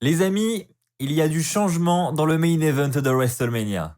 Les amis, il y a du changement dans le main event de WrestleMania.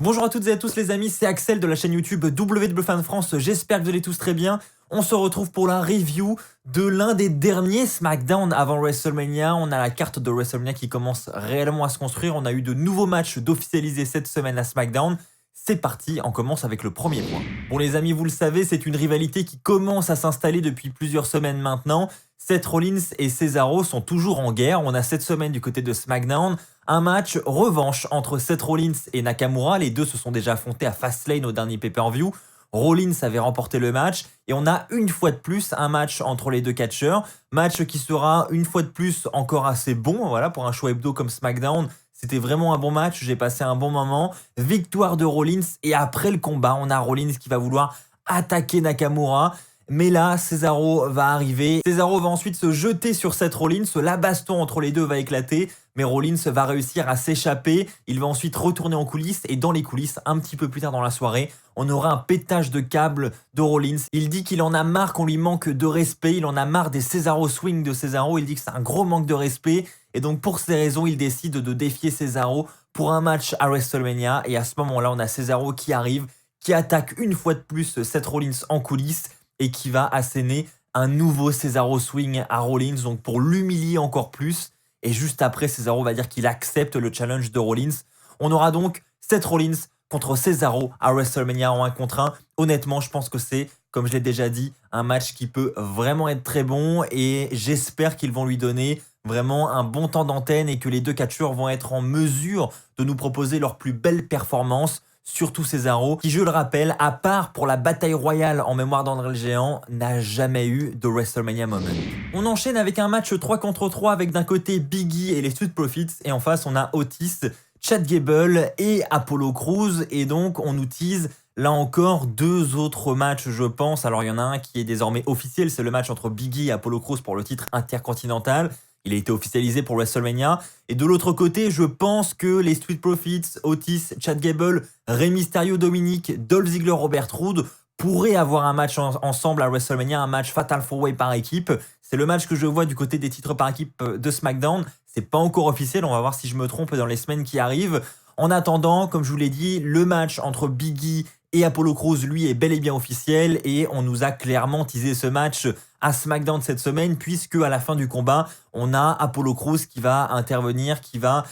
Bonjour à toutes et à tous les amis, c'est Axel de la chaîne YouTube WWFan France, j'espère que vous allez tous très bien. On se retrouve pour la review de l'un des derniers SmackDown avant WrestleMania. On a la carte de WrestleMania qui commence réellement à se construire. On a eu de nouveaux matchs d'officialiser cette semaine à SmackDown. C'est parti, on commence avec le premier point. Bon les amis, vous le savez, c'est une rivalité qui commence à s'installer depuis plusieurs semaines maintenant. Seth Rollins et Cesaro sont toujours en guerre. On a cette semaine du côté de SmackDown un match revanche entre Seth Rollins et Nakamura. Les deux se sont déjà affrontés à Fastlane au dernier pay-per-view. Rollins avait remporté le match et on a une fois de plus un match entre les deux catcheurs. Match qui sera une fois de plus encore assez bon, voilà, pour un show hebdo comme SmackDown. C'était vraiment un bon match, j'ai passé un bon moment. Victoire de Rollins et après le combat, on a Rollins qui va vouloir attaquer Nakamura. Mais là, Cesaro va arriver. Cesaro va ensuite se jeter sur Seth Rollins. La baston entre les deux va éclater. Mais Rollins va réussir à s'échapper. Il va ensuite retourner en coulisses. Et dans les coulisses, un petit peu plus tard dans la soirée, on aura un pétage de câble de Rollins. Il dit qu'il en a marre qu'on lui manque de respect. Il en a marre des Cesaro swing de Cesaro. Il dit que c'est un gros manque de respect. Et donc pour ces raisons, il décide de défier Cesaro pour un match à WrestleMania. Et à ce moment-là, on a Cesaro qui arrive, qui attaque une fois de plus Seth Rollins en coulisses et qui va asséner un nouveau Cesaro swing à Rollins, donc pour l'humilier encore plus. Et juste après, Cesaro va dire qu'il accepte le challenge de Rollins. On aura donc Seth Rollins contre Cesaro à WrestleMania en 1 contre 1. Honnêtement, je pense que c'est, comme je l'ai déjà dit, un match qui peut vraiment être très bon et j'espère qu'ils vont lui donner vraiment un bon temps d'antenne et que les deux catcheurs vont être en mesure de nous proposer leur plus belle performance. Surtout Cesaro, qui, je le rappelle, à part pour la bataille royale en mémoire d'André le Géant, n'a jamais eu de WrestleMania moment. On enchaîne avec un match 3 contre 3 avec d'un côté Big E et les Street Profits, et en face on a Otis, Chad Gable et Apollo Crews, et donc on nous tease là encore 2 autres matchs je pense. Alors il y en a un qui est désormais officiel, c'est le match entre Big E et Apollo Crews pour le titre intercontinental. Il a été officialisé pour WrestleMania. Et de l'autre côté, je pense que les Street Profits, Otis, Chad Gable, Rey Mysterio, Dominic, Dolph Ziggler, Robert Roode pourraient avoir un match ensemble à WrestleMania, un match Fatal 4-Way par équipe. C'est le match que je vois du côté des titres par équipe de SmackDown. C'est pas encore officiel, on va voir si je me trompe dans les semaines qui arrivent. En attendant, comme je vous l'ai dit, le match entre Big E et Apollo Crews, lui, est bel et bien officiel et on nous a clairement teasé ce match à SmackDown cette semaine puisque à la fin du combat, on a Apollo Crews qui va intervenir, qui va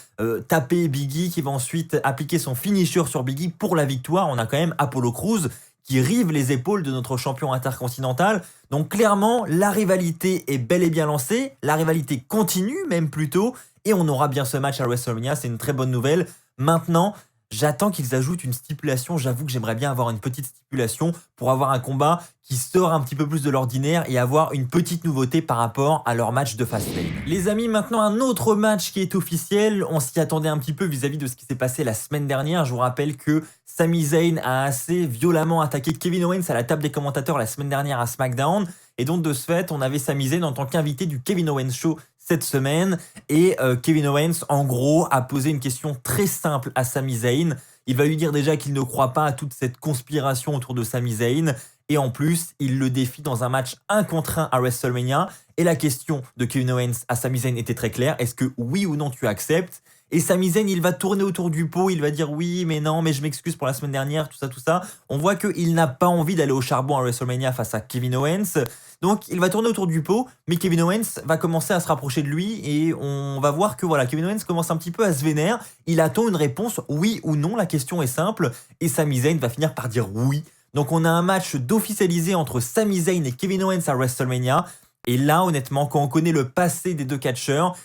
taper Big E, qui va ensuite appliquer son finisher sur Big E pour la victoire. On a quand même Apollo Crews qui rive les épaules de notre champion intercontinental. Donc clairement, la rivalité est bel et bien lancée, la rivalité continue même plutôt et on aura bien ce match à WrestleMania, c'est une très bonne nouvelle. Maintenant, j'attends qu'ils ajoutent une stipulation. J'avoue que j'aimerais bien avoir une petite stipulation pour avoir un combat qui sort un petit peu plus de l'ordinaire et avoir une petite nouveauté par rapport à leur match de Fastlane. Les amis, maintenant un autre match qui est officiel. On s'y attendait un petit peu vis-à-vis de ce qui s'est passé la semaine dernière. Je vous rappelle que Sami Zayn a assez violemment attaqué Kevin Owens à la table des commentateurs la semaine dernière à SmackDown. Et donc de ce fait, on avait Sami Zayn en tant qu'invité du Kevin Owens Show cette semaine. Et Kevin Owens, en gros, a posé une question très simple à Sami Zayn. Il va lui dire déjà qu'il ne croit pas à toute cette conspiration autour de Sami Zayn. Et en plus, il le défie dans un match 1 contre 1 à WrestleMania. Et la question de Kevin Owens à Sami Zayn était très claire. Est-ce que oui ou non tu acceptes? Et Sami Zayn, il va tourner autour du pot. Il va dire oui, mais non, mais je m'excuse pour la semaine dernière, tout ça, tout ça. On voit qu'il n'a pas envie d'aller au charbon à WrestleMania face à Kevin Owens. Donc il va tourner autour du pot, mais Kevin Owens va commencer à se rapprocher de lui et on va voir que voilà, Kevin Owens commence un petit peu à se vénère. Il attend une réponse oui ou non, la question est simple et Sami Zayn va finir par dire oui. Donc on a un match d'officialisé entre Sami Zayn et Kevin Owens à WrestleMania. Et là honnêtement, quand on connaît le passé des deux catcheurs,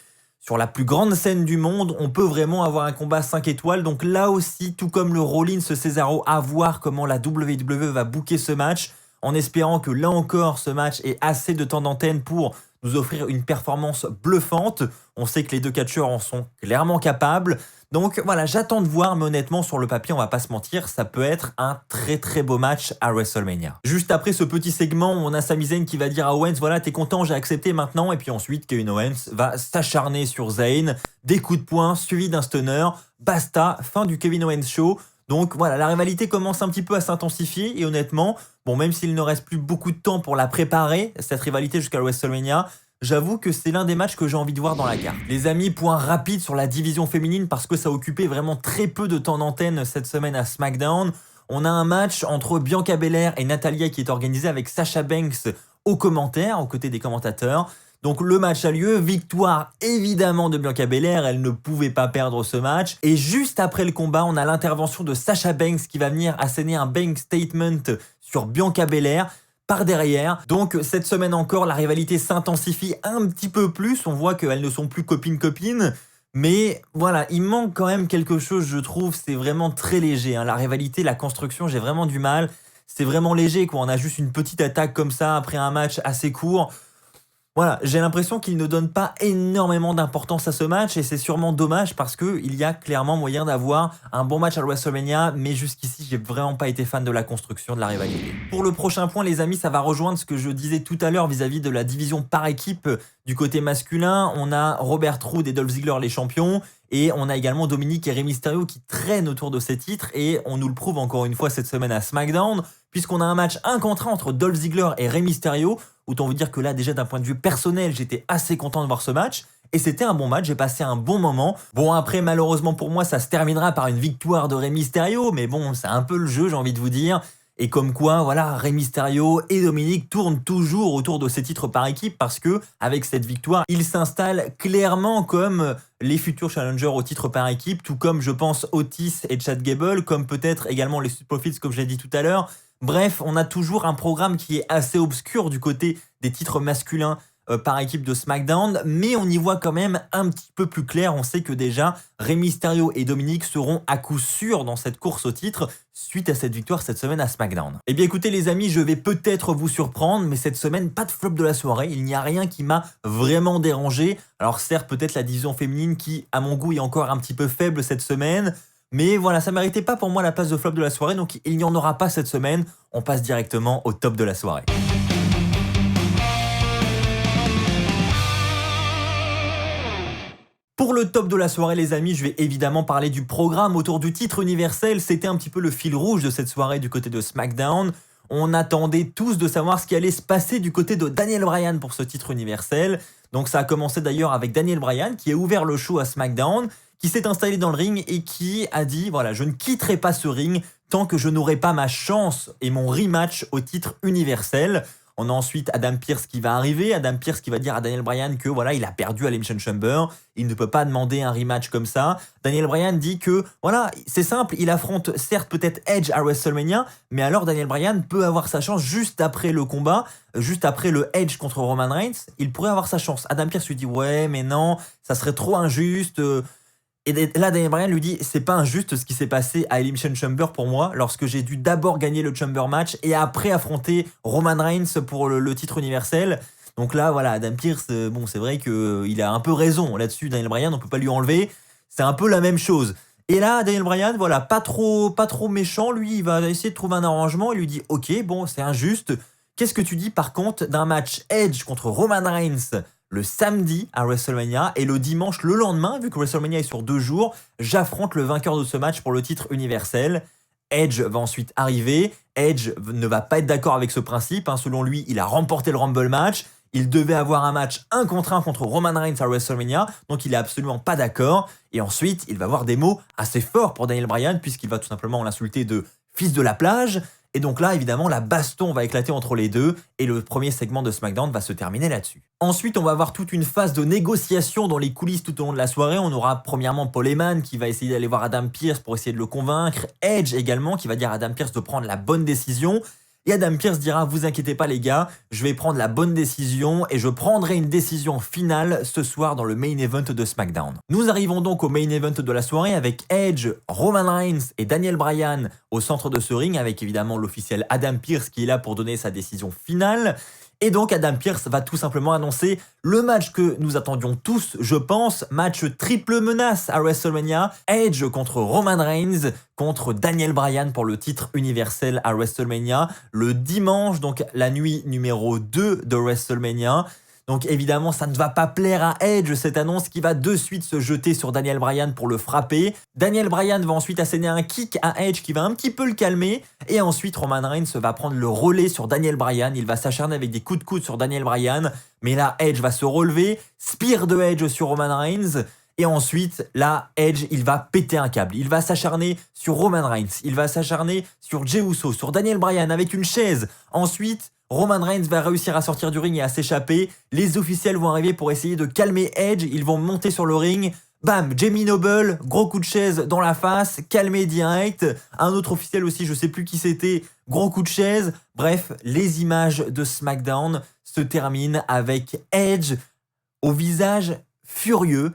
sur la plus grande scène du monde, on peut vraiment avoir un combat 5 étoiles. Donc là aussi, tout comme le Rollins-Cesaro, à voir comment la WWE va booker ce match, en espérant que là encore, ce match ait assez de temps d'antenne pour nous offrir une performance bluffante. On sait que les deux catcheurs en sont clairement capables. Donc voilà, j'attends de voir, mais honnêtement, sur le papier, on va pas se mentir, ça peut être un très très beau match à WrestleMania. Juste après ce petit segment, on a Sami Zayn qui va dire à Owens, voilà, t'es content, j'ai accepté maintenant. Et puis ensuite, Kevin Owens va s'acharner sur Zayn, des coups de poing suivis d'un stunner. Basta, fin du Kevin Owens Show. Donc voilà, la rivalité commence un petit peu à s'intensifier et honnêtement, bon, même s'il ne reste plus beaucoup de temps pour la préparer, cette rivalité jusqu'à WrestleMania, j'avoue que c'est l'un des matchs que j'ai envie de voir dans la carte. Les amis, point rapide sur la division féminine parce que ça occupait vraiment très peu de temps d'antenne cette semaine à SmackDown. On a un match entre Bianca Belair et Natalya qui est organisé avec Sasha Banks aux commentaires, aux côtés des commentateurs. Donc le match a lieu, victoire évidemment de Bianca Belair, elle ne pouvait pas perdre ce match. Et juste après le combat, on a l'intervention de Sasha Banks qui va venir asséner un bank statement sur Bianca Belair par derrière. Donc cette semaine encore, la rivalité s'intensifie un petit peu plus, on voit qu'elles ne sont plus copines-copines. Mais voilà, il manque quand même quelque chose, je trouve, c'est vraiment très léger. La rivalité, la construction, j'ai vraiment du mal. C'est vraiment léger, quoi. On a juste une petite attaque comme ça après un match assez court. Voilà, j'ai l'impression qu'il ne donne pas énormément d'importance à ce match et c'est sûrement dommage parce qu'il y a clairement moyen d'avoir un bon match à WrestleMania, mais jusqu'ici, j'ai vraiment pas été fan de la construction de la rivalité. Pour le prochain point, les amis, ça va rejoindre ce que je disais tout à l'heure vis-à-vis de la division par équipe du côté masculin. On a Robert Roode et Dolph Ziggler les champions et on a également Dominic et Rey Mysterio qui traînent autour de ces titres et on nous le prouve encore une fois cette semaine à SmackDown puisqu'on a un match 1 contre 1 entre Dolph Ziggler et Rey Mysterio. Autant vous dire que là, déjà d'un point de vue personnel, j'étais assez content de voir ce match. Et c'était un bon match, j'ai passé un bon moment. Bon, après, malheureusement pour moi, ça se terminera par une victoire de Rey Mysterio. Mais bon, c'est un peu le jeu, j'ai envie de vous dire. Et comme quoi, voilà, Rey Mysterio et Dominic tournent toujours autour de ces titres par équipe parce que, avec cette victoire, ils s'installent clairement comme les futurs challengers au titre par équipe, tout comme, je pense, Otis et Chad Gable, comme peut-être également les Street Profits, comme je l'ai dit tout à l'heure. Bref, on a toujours un programme qui est assez obscur du côté des titres masculins par équipe de SmackDown, mais on y voit quand même un petit peu plus clair. On sait que déjà, Rey Mysterio et Dominic seront à coup sûr dans cette course au titre suite à cette victoire cette semaine à SmackDown. Eh bien écoutez les amis, je vais peut-être vous surprendre, mais cette semaine, pas de flop de la soirée. Il n'y a rien qui m'a vraiment dérangé. Alors certes, peut-être la division féminine qui, à mon goût, est encore un petit peu faible cette semaine. Mais voilà, ça méritait pas pour moi la place de flop de la soirée, donc il n'y en aura pas cette semaine. On passe directement au top de la soirée. Pour le top de la soirée, les amis, je vais évidemment parler du programme autour du titre universel. C'était un petit peu le fil rouge de cette soirée du côté de SmackDown. On attendait tous de savoir ce qui allait se passer du côté de Daniel Bryan pour ce titre universel. Donc ça a commencé d'ailleurs avec Daniel Bryan qui a ouvert le show à SmackDown, qui s'est installé dans le ring et qui a dit voilà, je ne quitterai pas ce ring tant que je n'aurai pas ma chance et mon rematch au titre universel. On a ensuite Adam Pearce qui va arriver, Adam Pearce qui va dire à Daniel Bryan que voilà, il a perdu à l'Elimination Chamber, il ne peut pas demander un rematch comme ça. Daniel Bryan dit que voilà, c'est simple, il affronte certes peut-être Edge à WrestleMania, mais alors Daniel Bryan peut avoir sa chance juste après le combat, juste après le Edge contre Roman Reigns, il pourrait avoir sa chance. Adam Pearce lui dit ouais, mais non, ça serait trop injuste. Et là, Daniel Bryan lui dit c'est pas injuste ce qui s'est passé à Elimination Chamber pour moi, lorsque j'ai dû d'abord gagner le Chamber match et après affronter Roman Reigns pour le titre universel. Donc là, voilà, Adam Pearce, bon, c'est vrai qu'il a un peu raison là-dessus, Daniel Bryan, on peut pas lui enlever. C'est un peu la même chose. Et là, Daniel Bryan, voilà, pas trop méchant, lui, il va essayer de trouver un arrangement. Il lui dit ok, bon, c'est injuste. Qu'est-ce que tu dis par contre d'un match Edge contre Roman Reigns le samedi à WrestleMania et le dimanche, le lendemain, vu que WrestleMania est sur 2 jours, j'affronte le vainqueur de ce match pour le titre universel. Edge va ensuite arriver. Edge ne va pas être d'accord avec ce principe. Selon lui, il a remporté le Rumble match. Il devait avoir un match 1 contre 1 contre Roman Reigns à WrestleMania, donc il est absolument pas d'accord. Et ensuite, il va avoir des mots assez forts pour Daniel Bryan, puisqu'il va tout simplement l'insulter de fils de la plage. Et donc là, évidemment, la baston va éclater entre les deux et le premier segment de SmackDown va se terminer là-dessus. Ensuite, on va avoir toute une phase de négociation dans les coulisses tout au long de la soirée. On aura premièrement Paul Heyman qui va essayer d'aller voir Adam Pearce pour essayer de le convaincre. Edge également qui va dire à Adam Pearce de prendre la bonne décision. Et Adam Pearce dira, vous inquiétez pas les gars, je vais prendre la bonne décision et je prendrai une décision finale ce soir dans le main event de SmackDown. Nous arrivons donc au main event de la soirée avec Edge, Roman Reigns et Daniel Bryan au centre de ce ring avec évidemment l'officiel Adam Pearce qui est là pour donner sa décision finale. Et donc Adam Pearce va tout simplement annoncer le match que nous attendions tous, je pense, match triple menace à WrestleMania, Edge contre Roman Reigns, contre Daniel Bryan pour le titre universel à WrestleMania, le dimanche, donc la nuit numéro 2 de WrestleMania. Donc évidemment, ça ne va pas plaire à Edge, cette annonce, qui va de suite se jeter sur Daniel Bryan pour le frapper. Daniel Bryan va ensuite asséner un kick à Edge qui va un petit peu le calmer. Et ensuite, Roman Reigns va prendre le relais sur Daniel Bryan. Il va s'acharner avec des coups de coude sur Daniel Bryan. Mais là, Edge va se relever. Spear de Edge sur Roman Reigns. Et ensuite, là, Edge, il va péter un câble. Il va s'acharner sur Roman Reigns. Il va s'acharner sur Jey Uso, sur Daniel Bryan avec une chaise. Ensuite, Roman Reigns va réussir à sortir du ring et à s'échapper. Les officiels vont arriver pour essayer de calmer Edge. Ils vont monter sur le ring. Bam, Jamie Noble, gros coup de chaise dans la face, calmé direct. Un autre officiel aussi, je sais plus qui c'était, gros coup de chaise. Bref, les images de SmackDown se terminent avec Edge au visage furieux.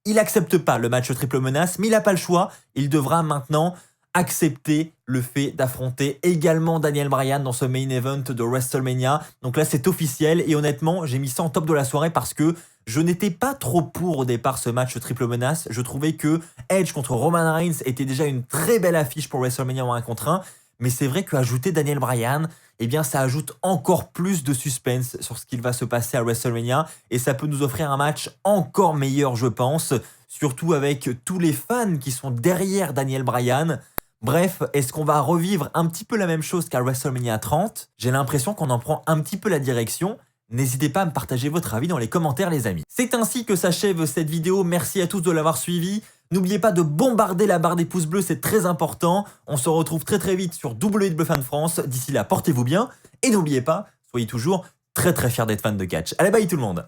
Il accepte pas le match triple menace, mais il n'a pas le choix. Il devra maintenant accepter le fait d'affronter également Daniel Bryan dans ce main event de WrestleMania. Donc là, c'est officiel et honnêtement, j'ai mis ça en top de la soirée parce que je n'étais pas trop pour au départ ce match triple menace. Je trouvais que Edge contre Roman Reigns était déjà une très belle affiche pour WrestleMania en 1 contre 1. Mais c'est vrai qu'ajouter Daniel Bryan, eh bien ça ajoute encore plus de suspense sur ce qu'il va se passer à WrestleMania et ça peut nous offrir un match encore meilleur, je pense, surtout avec tous les fans qui sont derrière Daniel Bryan. Bref, est-ce qu'on va revivre un petit peu la même chose qu'à WrestleMania 30 ? J'ai l'impression qu'on en prend un petit peu la direction. N'hésitez pas à me partager votre avis dans les commentaires, les amis. C'est ainsi que s'achève cette vidéo. Merci à tous de l'avoir suivi. N'oubliez pas de bombarder la barre des pouces bleus, c'est très important. On se retrouve très vite sur WWE Fan France. D'ici là, portez-vous bien. Et n'oubliez pas, soyez toujours très fiers d'être fan de catch. Allez, bye tout le monde.